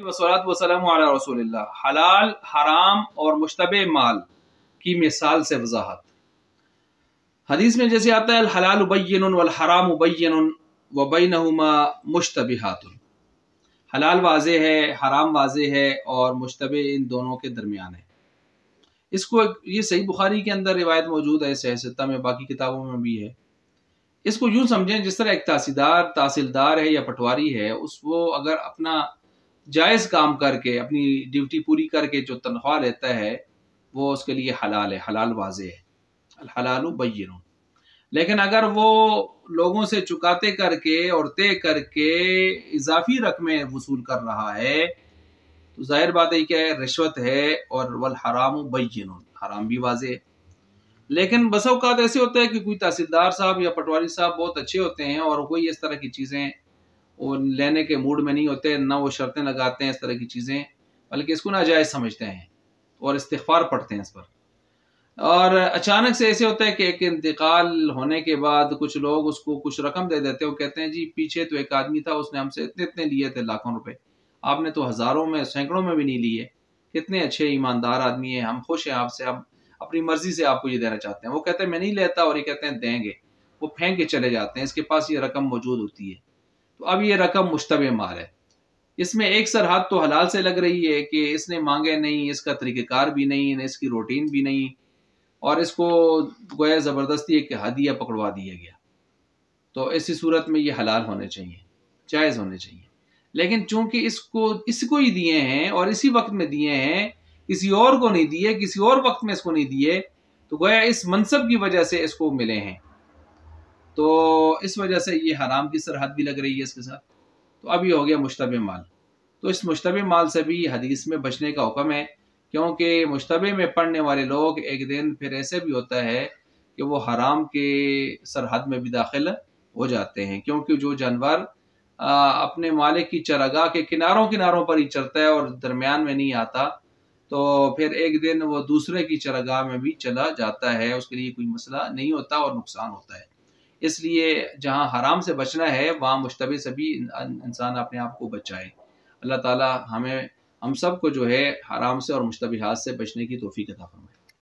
वस्सलातु वस्सलामु अला रसूलिल्लाह। हलाल, हराम और मुश्तबे माल की मिसाल से वजाहत। हदीस में जैसे आता है हलाल बय्यिनुन वल हराम बय्यिनुन व बैनहुमा मुश्तबिहातुन। हलाल वाज़े है, हराम वाज़े है और मुश्तबे इन दोनों के दरमियान है। इसको ये सही बुखारी के अंदर रिवायत मौजूद है, सहीह सित्ता में, बाकी किताबों में भी है। इसको यूं समझें जिस तरह एक तहसीलदार है या पटवारी है, वो अगर अपना जायज़ काम करके अपनी ड्यूटी पूरी करके जो तनख्वाह लेता है वो उसके लिए हलाल है, हलाल वाज़े है, हलालु बय्यिनुन। लेकिन अगर वो लोगों से चुकाते करके और तय करके इजाफी रकमें वसूल कर रहा है तो जाहिर बात है क्या है, रिश्वत है। और वल हराम बय्यिनुन, हराम भी वाज़े है। लेकिन बस औक़ात ऐसे होता है कि कोई तहसीलदार साहब या पटवारी साहब बहुत अच्छे होते हैं और कोई इस तरह की चीज़ें वो लेने के मूड में नहीं होते, ना वो शर्तें लगाते हैं इस तरह की चीज़ें, बल्कि इसको नाजायज़ समझते हैं और इस्तिग़फ़ार पढ़ते हैं इस पर। और अचानक से ऐसे होता है कि एक इंतकाल होने के बाद कुछ लोग उसको कुछ रकम दे देते हैं। वो कहते हैं जी पीछे तो एक आदमी था, उसने हमसे इतने इतने लिए थे लाखों रुपए, आपने तो हज़ारों में सैकड़ों में भी नहीं लिए। कितने अच्छे ईमानदार आदमी हैं, हम खुश हैं आपसे, हम अपनी मर्जी से आपको ये देना चाहते हैं। वो कहते हैं मैं नहीं लेता और ये कहते हैं देंगे। वो फेंक के चले जाते हैं, इसके पास ये रकम मौजूद होती है। तो अब ये रकम मुश्तबे माल है। इसमें एक सरहद तो हलाल से लग रही है कि इसने मांगे नहीं, इसका तरीक़ेकार भी नहीं, इसकी रूटीन भी नहीं, और इसको गोया ज़बरदस्ती एक हदिया पकड़वा दिया गया। तो ऐसी सूरत में ये हलाल होने चाहिए, जायज़ होने चाहिए। लेकिन चूंकि इसको ही दिए हैं और इसी वक्त में दिए हैं, किसी और को नहीं दिए, किसी और वक्त में इसको नहीं दिए, तो गोया इस मनसब की वजह से इसको मिले हैं। तो इस वजह से ये हराम की सरहद भी लग रही है इसके साथ। तो अब ये हो गया मुश्तबे माल। तो इस मुश्तबे माल से भी हदीस में बचने का हुक्म है, क्योंकि मुश्तबे में पढ़ने वाले लोग एक दिन फिर ऐसे भी होता है कि वो हराम के सरहद में भी दाखिल हो जाते हैं। क्योंकि जो जानवर अपने मालिक की चरागाह के किनारों पर ही चरता है और दरमियान में नहीं आता, तो फिर एक दिन वो दूसरे की चरागाह में भी चला जाता है, उसके लिए कोई मसला नहीं होता और नुकसान होता है। इसलिए जहाँ हराम से बचना है वहाँ मुश्तबे से भी इंसान अपने आप को बचाए। अल्लाह ताला हम सब को जो है हराम से और मुश्तबिहात से बचने की तौफीक अता फरमाए।